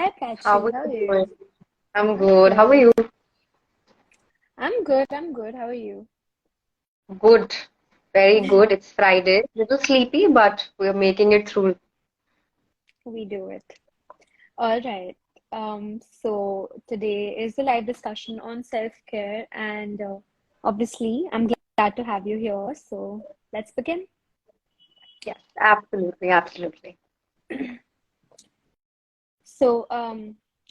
Hi How Prachi, are how are you you? doing? I'm I'm good. How are good. you? I'm good. How are you? Good. Very good. It's Friday. Little sleepy, but we're making it through. We do it. All right. So today is the live discussion on self-care, and obviously, I'm glad to have you here. So let's begin. Yes, absolutely, absolutely. So,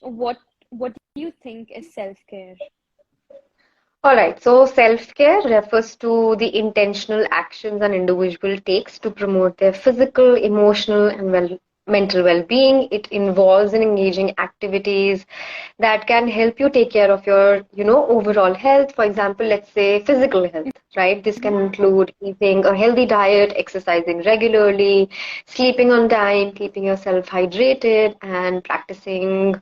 what do you think is self-care? All right. So self-care refers to the intentional actions an individual takes to promote their physical, emotional, and mental well-being. It involves in engaging activities that can help you take care of your, overall health. For example, let's say physical health, right? This can include eating a healthy diet, exercising regularly, sleeping on time, keeping yourself hydrated, and practicing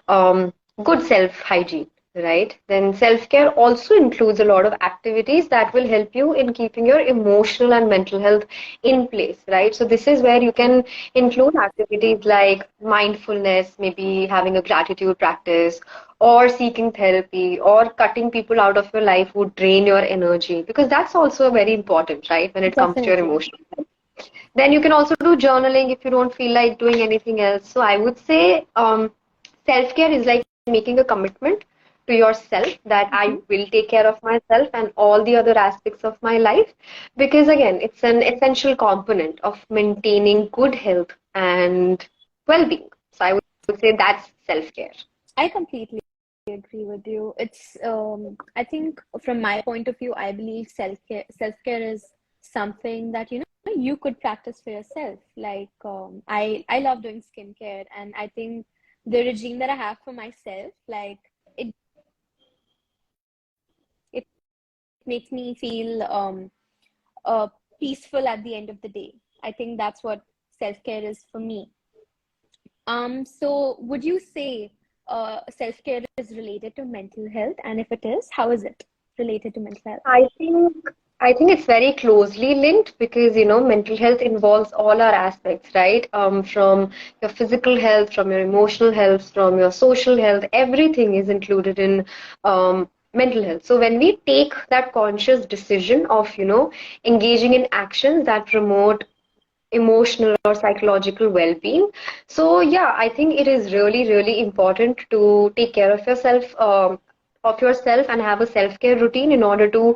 um, good self-hygiene. Right. Then self-care also includes a lot of activities that will help you in keeping your emotional and mental health in place, right? So this is where you Yeah, can include activities like mindfulness, maybe having a gratitude practice, or seeking therapy, or cutting people out of your life who drain your energy, because that's also very important, right? When it comes to your definitely. emotional health. Then you can also do journaling if you don't feel like doing anything else. So I would say self-care is like making a commitment to yourself that I Hmm. will take care of myself and all the other aspects of my life, because again, it's an essential component of maintaining good health and well-being. So I would say that's self-care. I completely agree with you. I think from my point of view, I believe self-care is something that, you could practice for yourself. Like, I love doing skincare, and I think the regime that I have for myself, like, it it makes me feel peaceful at the end of the day. I think that's what self-care is for me. So would you say self-care is related to mental health? And if it is, how is it related to mental health? I think I think it's very closely linked because mental health involves all our aspects, right? From your physical health, from your emotional health, from your social health, everything is included in mental health. So when we take that conscious decision of engaging in actions that promote emotional or psychological well-being, so yeah, I think it is really really important to take care of yourself and have a self-care routine in order to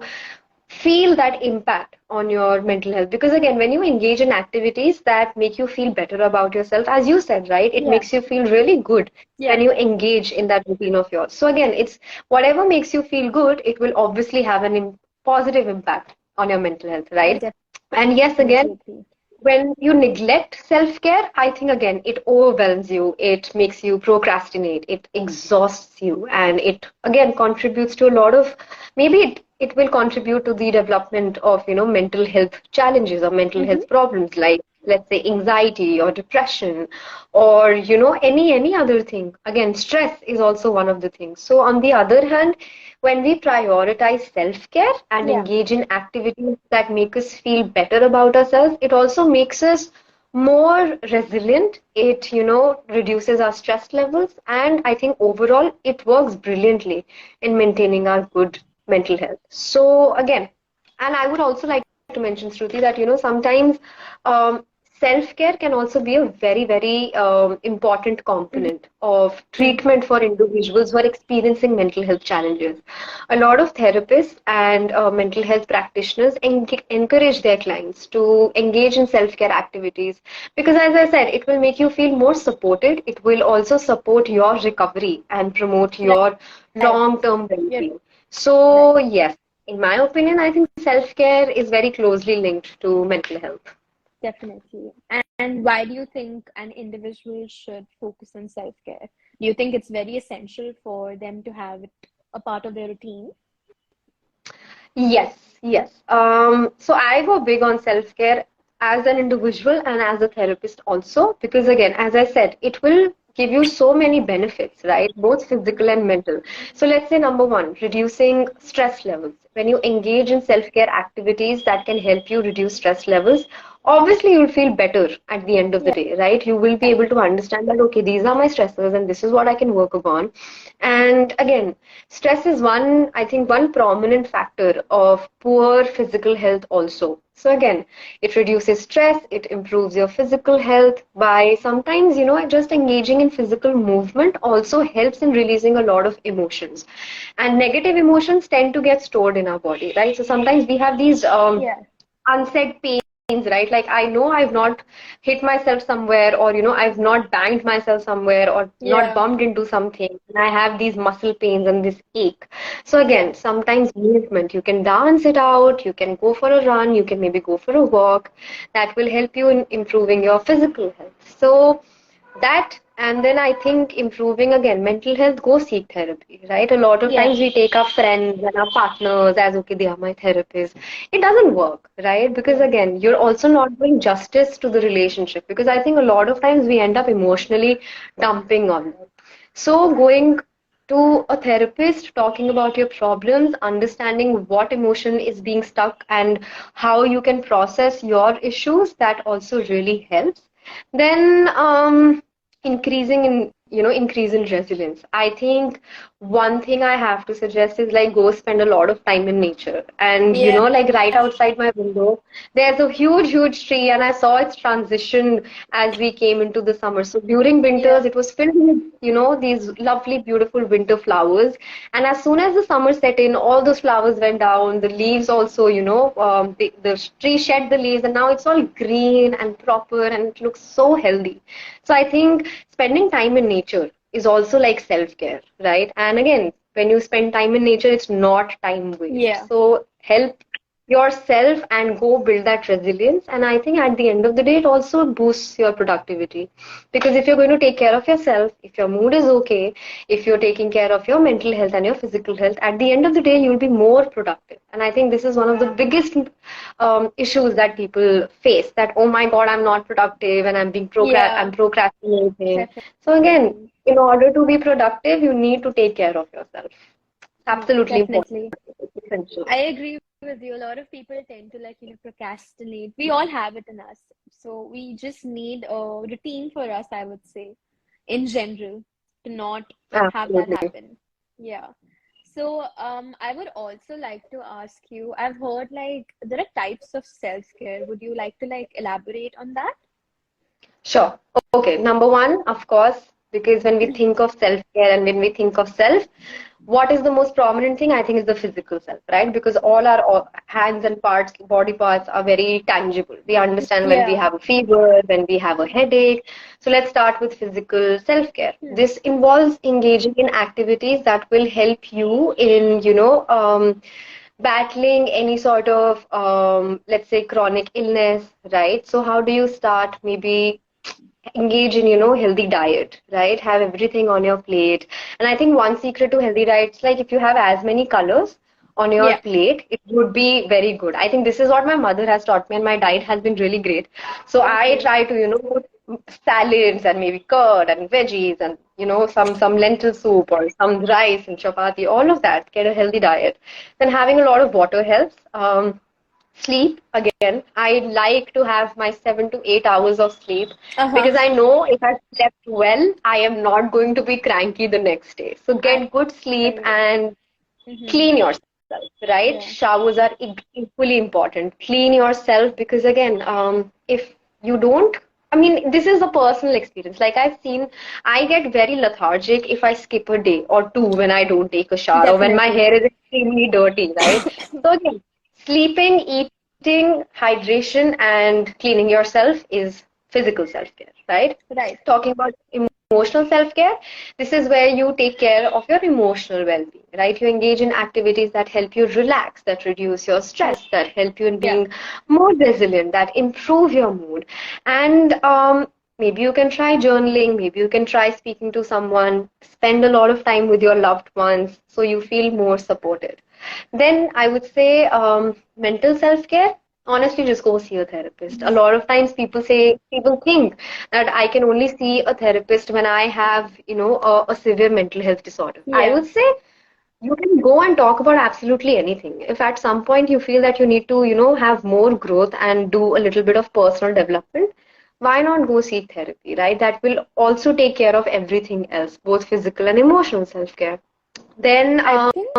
feel that impact on your mental health. Because again, when you engage in activities that make you feel better about yourself, as you said, right, it Yeah, makes you feel really good yeah, when you engage in that routine of yours. So again, it's whatever makes you feel good, it will obviously have an positive impact on your mental health, I right? And yes, again, definitely agree. when you neglect self-care, I think again it overwhelms you, it makes you procrastinate, it exhausts you, and it again contributes to a lot of, maybe it will contribute to the development of mental health challenges or mental Mm-hmm. health problems, like let's say anxiety or depression, or any other thing. Again, stress is also one of the things. So on the other hand, when we prioritize self-care and Yeah, engage in activities that make us feel better about ourselves, it also makes us more resilient. It reduces our stress levels, and I think overall it works brilliantly in maintaining our good mental health. So again, and I would also like to mention, Shruti, that sometimes um, self-care can also be a very, very important component of mm-hmm. treatment for individuals who are experiencing mental health challenges. A lot of therapists and mental health practitioners encourage their clients to engage in self-care activities because, as I said, it will make you feel more supported. It will also support your recovery and promote your Right. long-term You're well-being. right. So, yes, in my opinion, I think self-care is very closely linked to mental health. Definitely. And why do you think an individual should focus on self-care? Do you think it's very essential for them to have it a part of their routine? Yes, yes. So I go big on self-care as an individual and as a therapist also, because again, as I said, it will give you so many benefits, right? Both physical and mental. So let's say number one, reducing stress levels. when you engage in self-care activities that can help you reduce stress levels, obviously you'll feel better at the end of the Yeah. day, right? You will be able to understand that, okay, these are my stressors and this is what I can work upon. And again, stress is one, I think, one prominent factor of poor physical health also. So again, it reduces stress, it improves your physical health by sometimes, just engaging in physical movement also helps in releasing a lot of emotions. And negative emotions tend to get stored in our body, right? So sometimes we have these Yeah. unsaid pains, right? Like I know I've not hit myself somewhere, or I've not banged myself somewhere, or not Yeah. bumped into something, and I have these muscle pains and this ache. So Yeah. again, sometimes movement, you can dance it out, you can go for a run, you can maybe go for a walk. That will help you in improving your physical health. So that, and then I think improving again mental health, go seek therapy, right? A lot of Yeah. times we take our friends and our partners as, okay, they are my therapist. It doesn't work, right? Because Yeah. again, you're also not doing justice to the relationship, because I think a lot of times we end up emotionally dumping on them. So going to a therapist, talking about your problems, understanding what emotion is being stuck and how you can process your issues, that also really helps. Then increase in resilience. I think one thing I have to suggest is like go spend a lot of time in nature. And Yeah. like right outside my window, there's a huge tree, and I saw its transition as we came into the summer. So during Yeah. winters, it was filled with, these lovely, beautiful winter flowers. And as soon as the summer set in, all those flowers went down. The leaves also, the tree shed the leaves, and now it's all green and proper, and it looks so healthy. So I think spending time in nature is also like self-care, right? And again, when you spend time in nature, it's not time Yeah. waste. So help yourself and go build that resilience. And I think at the end of the day, it also boosts your productivity. Because if you're going to take care of yourself, if your mood is okay, if you're taking care of your mental health and your physical health, at the end of the day, you'll be more productive. And I think this is one of the biggest issues that people face, that, oh my God, I'm not productive and I'm Yeah. procrastinating. So again, Definitely. in order to be productive, you need to take care of yourself. Yeah. Absolutely important. Definitely. It's essential. I agree with you. A lot of people tend to like, procrastinate. We all have it in us. So we just need a routine for us, I would say, in general, to not have that Absolutely. happen. Yeah. So, I would also like to ask you, I've heard like there are types of self-care. Would you like to like elaborate on that? Sure. Okay. Number one, of course, because when we think of self-care and when we think of self, what is the most prominent thing? I think is the physical self, right? Because all our hands and parts, body parts are very tangible. We understand when we Yeah. have a fever, when we have a headache. So let's start with physical self-care. Hmm. This involves engaging in activities that will help you in, battling any sort of, let's say, chronic illness, right? So how do you start? Maybe engage in healthy diet, right? Have everything on your plate. And I think one secret to healthy diets, like if you have as many colors on your Yeah. plate, it would be very good. I think this is what my mother has taught me, and my diet has been really great. So I Okay. try to put salads and maybe curd and veggies and some lentil soup or some rice and chapati, all of that, get a healthy diet. Then having a lot of water helps. Sleep, again, I like to have my 7 to 8 hours of sleep, Uh-huh. because I know if I slept well, I am not going to be cranky the next day. So I get good sleep agree. and Mm-hmm. clean yourself, right? Yeah. Showers are equally important. Clean yourself, because again, if you don't, I mean, this is a personal experience. Like I've seen, I get very lethargic if I skip a day or two when I don't take a shower, or when my Definitely. hair is extremely dirty, right? So again, sleeping, eating, hydration, and cleaning yourself is physical self-care, right? Right. Talking about emotional self-care, this is where you take care of your emotional well-being, right? You engage in activities that help you relax, that reduce your Yeah. stress, that help you in Yeah. being more resilient, that improve your mood. And maybe you can try journaling, maybe you can try speaking to someone, spend a lot of time with your loved ones so you feel more supported. Then I would say mental self-care. Honestly, just go see a therapist. A lot of times people think that I can only see a therapist when I have, a severe mental health disorder. I Yeah. would say You can go and talk about absolutely anything. If at some point you feel that you need to, have more growth and do a little bit of personal development, why not go seek therapy, right? That will also take care of everything else, both physical and emotional self-care. Then, I think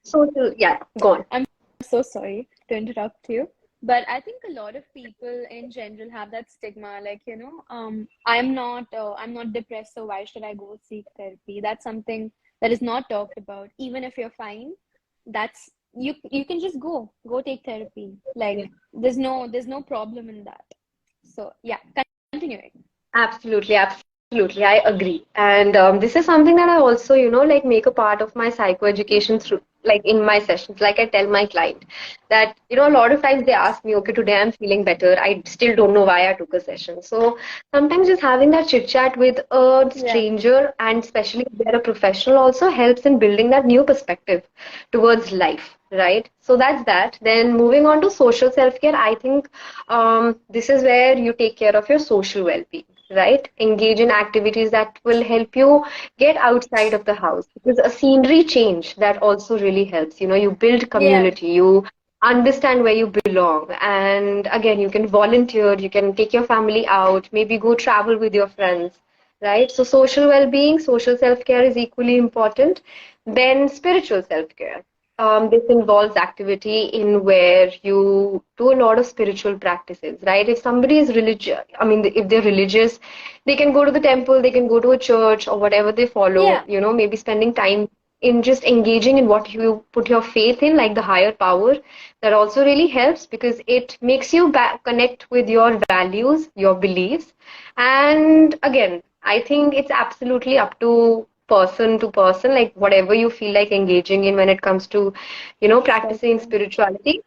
social, yeah, go on. I'm so sorry to interrupt you, but I think a lot of people in general have that stigma, like, I'm not depressed, so why should I go seek therapy? That's something that is not talked about. Even if you're fine, that's you can just go take therapy. Like, there's no problem in that. So yeah, continuing. Absolutely, absolutely. I agree. And this is something that I also, like make a part of my psychoeducation through, like in my sessions. Like I tell my client that, a lot of times they ask me, okay, today I'm feeling better. I still don't know why I took a session. So sometimes just having that chit chat with a Yeah, stranger, and especially if they're a professional, also helps in building that new perspective towards life, right? So that's that. Then moving on to social self-care, I think this is where you take care of your social well-being, right? Engage in activities that will help you get outside of the house, because a scenery change that also really helps. You build yeah, community, you understand where you belong, and again, you can volunteer, you can take your family out, maybe go travel with your friends, right? So social well-being, social self-care is equally important. Then spiritual self-care. This involves activity in where you do a lot of spiritual practices, right? If somebody is religious, I mean, if they're religious, they can go to the temple, they can go to a church or whatever they follow, yeah, maybe spending time in just engaging in what you put your faith in, like the higher power. That also really helps because it makes you back connect with your values, your beliefs. And again, I think it's absolutely up to person, like whatever you feel like engaging in when it comes to, practicing self-care. spirituality.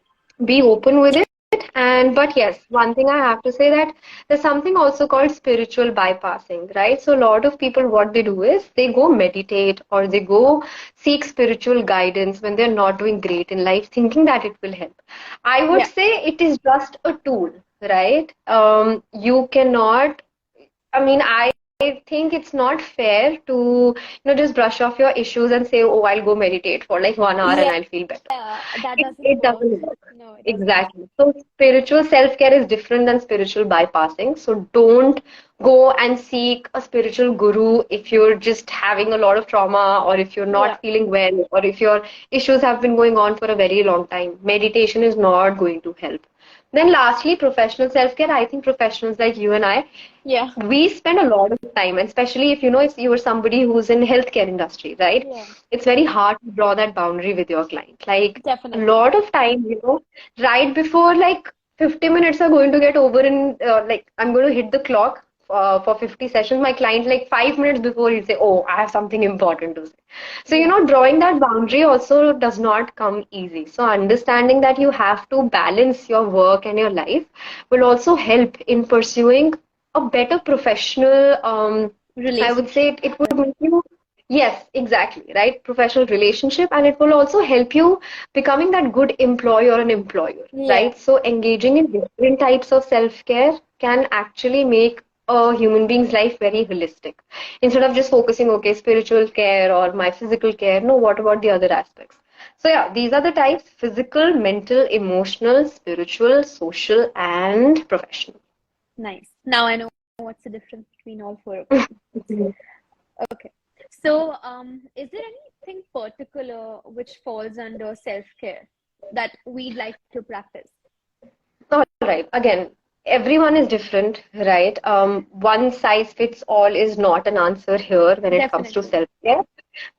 Be open with it. And but yes, one thing I have to say that there's something also called spiritual bypassing, right? So a lot of people, what they do is they go meditate or they go seek spiritual guidance when they're not doing great in life, thinking that it will help. I would Yeah, say it is just a tool, right? You cannot, I mean, I think it's not fair to, just brush off your issues and say, oh, I'll go meditate for like 1 hour and yeah, I'll feel better. that doesn't It work. doesn't work. No, it doesn't. Exactly. So spiritual self-care is different than spiritual bypassing. So don't go and seek a spiritual guru if you're just having a lot of trauma, or if you're Yeah, not feeling well, or if your issues have been going on for a very long time. Meditation is not going to help. Then lastly, professional self-care. I think professionals like you and I, yeah, we spend a lot of time, and especially if you are somebody who's in healthcare industry, right? yeah, It's very hard to draw that boundary with your client. Like a definitely. lot of time, right before like 50 minutes are going to get over, and like I'm going to hit the clock for 50 sessions, my client, like 5 minutes before, he'll say, oh, I have something important to say. So Yeah, drawing that boundary also does not come easy. So understanding that you have to balance your work and your life will also help in pursuing a better professional, I would say it relationship. would make you, yes, exactly, right? Professional relationship, and it will also help you becoming that good employee or an employer, Yeah, right? So engaging in different types of self-care can actually make a human being's life very holistic. Instead of just focusing, okay, spiritual care or my physical care, no, what about the other aspects? So yeah, these are the types: physical, mental, emotional, spiritual, social, and professional. nice. Now I know what's the difference between all four of them. Okay. So, is there anything particular which falls under self-care that we'd like to practice? All right. Again, everyone is different, right? One size fits all is not an answer here when it comes to Definitely. self-care.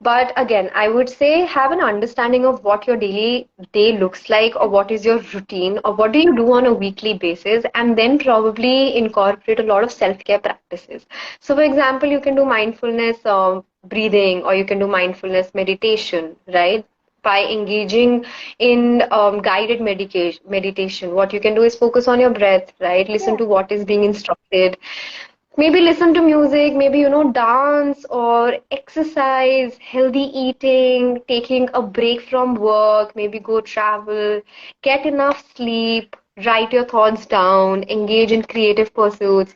But again, I would say have an understanding of what your daily day looks like, or what is your routine, or what do you do on a weekly basis, and then probably incorporate a lot of self-care practices. So, for example, you can do mindfulness breathing, or you can do mindfulness meditation, right? By engaging in guided meditation, what you can do is focus on your breath, right? Listen Yeah. to what is being instructed. Maybe listen to music, maybe, dance or exercise, healthy eating, taking a break from work, maybe go travel, get enough sleep, write your thoughts down, engage in creative pursuits.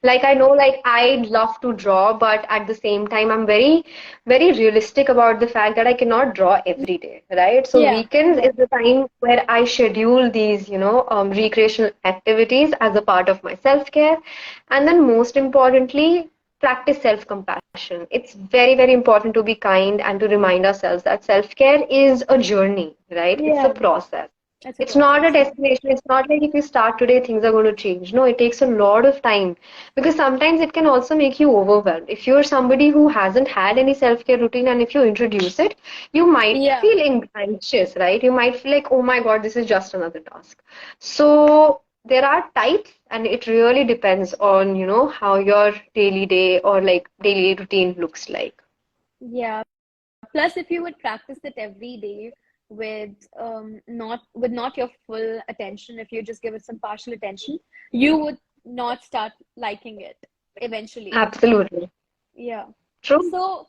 Like I know, like I love to draw, but at the same time I'm very very realistic about the fact that I cannot draw every day, right? So Yeah, weekends yeah, is the time where I schedule these, recreational activities as a part of my self-care. And then most importantly, practice self-compassion. It's very very important to be kind and to remind ourselves that self-care is a journey, right? It's a yeah. process. That's a It's not a process. Yeah, destination. It's not like if you start today, things are going to change. No, it takes a lot of time, because sometimes it can also make you overwhelmed. If you're somebody who hasn't had any self-care routine and if you introduce it, you might yeah, feel anxious, right? You might feel like, oh my God, this is just another task. So there are types, and it really depends on, how your daily day or like daily routine looks like. yeah. Plus, if you would practice it every day with not your full attention, if you just give it some partial attention, you would not start liking it eventually. Absolutely. Yeah. True. So,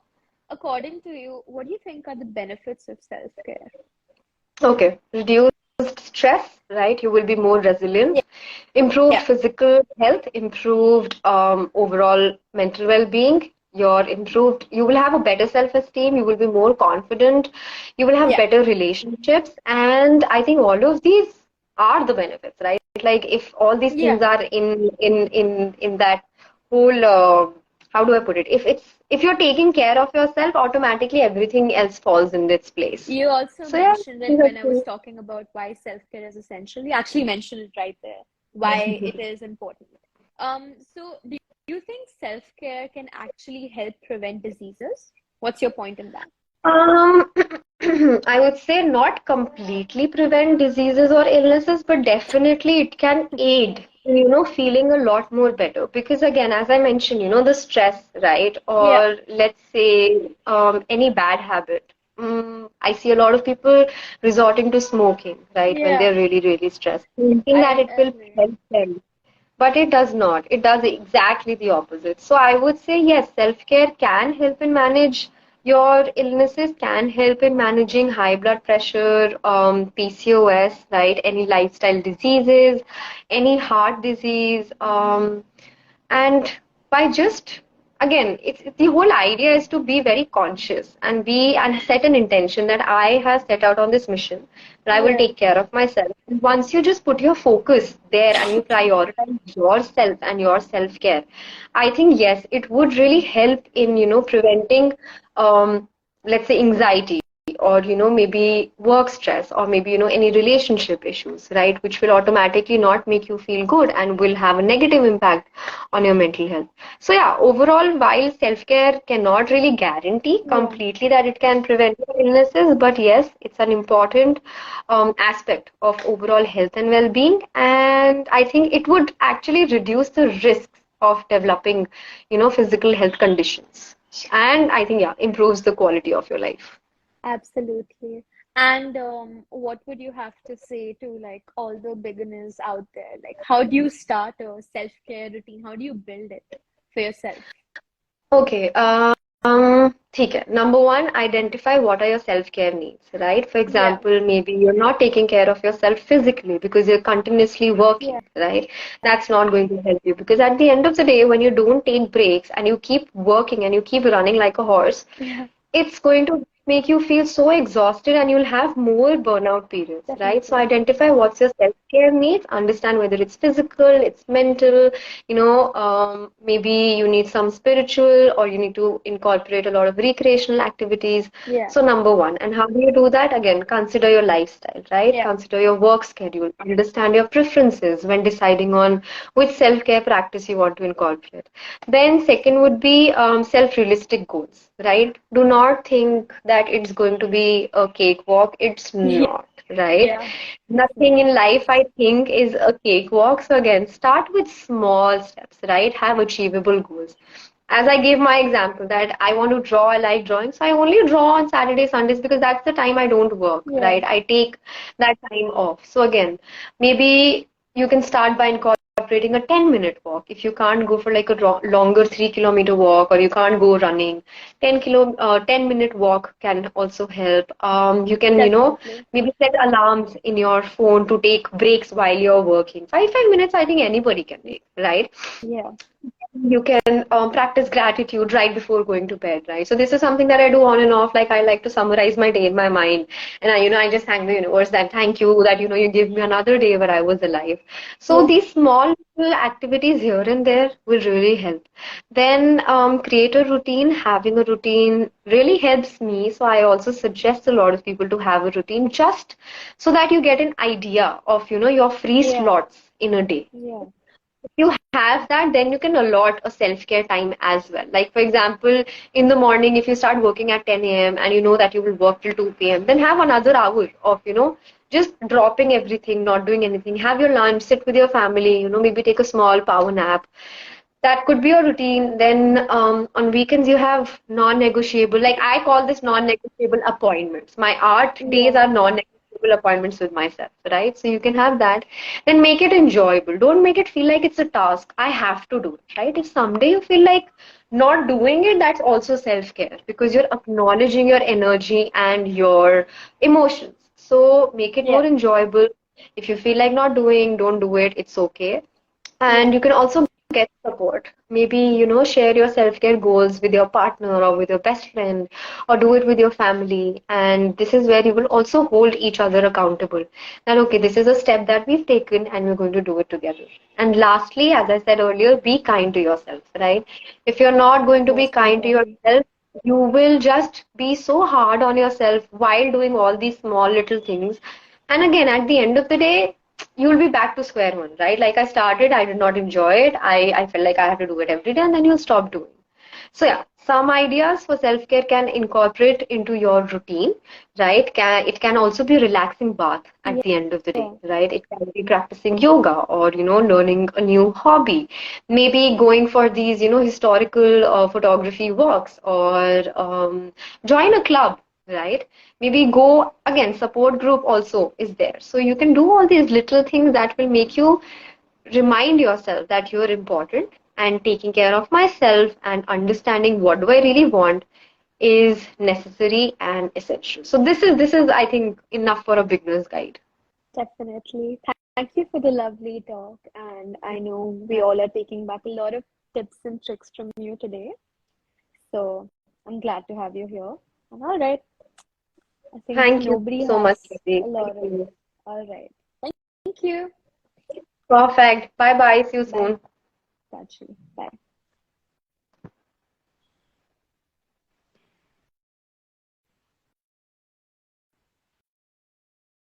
according to you, what do you think are the benefits of self-care? Okay. Reduced stress, right? You will be more Yeah, resilient. Improved yeah, physical health, improved overall mental well-being. You will have a better self-esteem. You will be more confident. You will have yeah, better relationships. And I think all of these are the benefits, right? Like if all these yeah. things are in that whole, how do I put it? If you're taking care of yourself, automatically everything else falls in its place. You also So yeah, mentioned it these are when I was things. talking about why self-care is essential. You actually mentioned it right there, why it is important. So do you think self-care can actually help prevent diseases? What's your point in that? Um, I would say not completely prevent diseases or illnesses, but definitely it can aid in, feeling a lot more better. Because again, as I mentioned, the stress, right? Yeah, Or let's say any bad habit. I see a lot of people resorting to smoking, right? When yeah, they're really, really stressed, thinking that I it will agree. help them. But it does not. It does exactly the opposite. So I would say yes, self-care can help in manage your illnesses, can help in managing high blood pressure, PCOS, right? Any lifestyle diseases, any heart disease, and by just again, it's the whole idea is to be very conscious and be and set an intention that I have set out on this mission, that I will Yeah, take care of myself. And once you just put your focus there and you prioritize yourself and your self care, I think yes, it would really help in preventing let's say anxiety, or maybe work stress, or maybe any relationship issues, right, which will automatically not make you feel good and will have a negative impact on your mental health. So yeah, overall, while self-care cannot really guarantee yeah, completely that it can prevent illnesses, but yes, it's an important aspect of overall health and well-being, and I think it would actually reduce the risks of developing physical health conditions, and I think yeah, improves the quality of your life. absolutely. And what would you have to say to like all the beginners out there? Like, how do you start a self-care routine? How do you build it for yourself? Okay, ठीक है. Number one, identify what are your self-care needs, right? For Yeah, example, maybe you're not taking care of yourself physically because you're continuously yeah, working, right? That's not going to help you, because at the end of the day, when you don't take breaks and you keep working and you keep running like a horse, yeah, it's going to make you feel so exhausted and you'll have more burnout periods, right? So definitely. identify what's your self-care needs, understand whether it's physical, it's mental, maybe you need some spiritual, or you need to incorporate a lot of recreational activities. Yeah, So number one, and how do you do that? Again, consider your lifestyle, right? yeah, Consider your work schedule, understand your preferences when deciding on which self-care practice you want to incorporate. Then second would be self-realistic goals, right? Do not think that it's going to be a cakewalk. It's yeah, not, right? yeah, Nothing definitely. in life, I think, is a cakewalk. So again, start with small steps, right? Have achievable goals. As I gave my example that I want to draw, I like drawing, so I only draw on Saturday, Sundays, because that's the time I don't work, Yeah, right? I take that time off. So again, maybe you can start by incorporating a 10-minute walk. If you can't go for like a longer 3 kilometer walk, or you can't go running, 10-minute walk can also help. You can, definitely. maybe set alarms in your phone to take breaks while you're working. 5 minutes, I think anybody can take, right? Yeah, you can practice gratitude right before going to bed, right? So this is something that I do on and off. Like I like to summarize my day in my mind, and I just thank the universe that thank you that you give me another day where I was alive. So Yeah, these small little activities here and there will really help. Then create a routine. Having a routine really helps me. So I also suggest a lot of people to have a routine just so that you get an idea of your free yeah, slots in a day. yeah, If you have that, then you can allot a self-care time as well. Like for example, in the morning, if you start working at 10 a.m. and you know that you will work till 2 p.m., then have another hour of just dropping everything, not doing anything. Have your lunch, sit with your family, maybe take a small power nap. That could be a routine. Then on weekends you have non-negotiable, like I call this non-negotiable appointments. My art days yeah, are non-negotiable appointments with myself, right? So you can have that. Then make it enjoyable. Don't make it feel like it's a task. I have to do it, right? If someday you feel like not doing it, that's also self-care because you're acknowledging your energy and your emotions. So make it more yeah, enjoyable. If you feel like not doing, don't do it. It's okay. And yeah, you can also get support. Maybe, share your self-care goals with your partner or with your best friend or do it with your family. And this is where you will also hold each other accountable. That, okay, this is a step that we've taken and we're going to do it together. And lastly, as I said earlier, be kind to yourself, right? If you're not going to be most kind to important. yourself, you will just be so hard on yourself while doing all these small little things. And again, at the end of the day, you'll be back to square one, right? Like I started, I did not enjoy it. I felt like I have to do it every day, and then you'll stop doing. So yeah, some ideas for self-care can incorporate into your routine, right? It can also be relaxing bath at the end of the day, Yeah, right? It can be practicing yoga or learning a new hobby, maybe going for these historical photography walks or join a club, right? Maybe go again, support group also is there. So you can do all these little things that will make you remind yourself that you're important, and taking care of myself and understanding what do I really want is necessary and essential. So this is I think enough for a beginner's guide. definitely. Thank you for the lovely talk. And I know we all are taking back a lot of tips and tricks from you today. So I'm glad to have you here. And all right, I think Thank you nobody so much, has Lizzie. a Thank lot of. you. All right. Thank you. Perfect. Bye bye. See you Bye. soon. Catch you. Bye.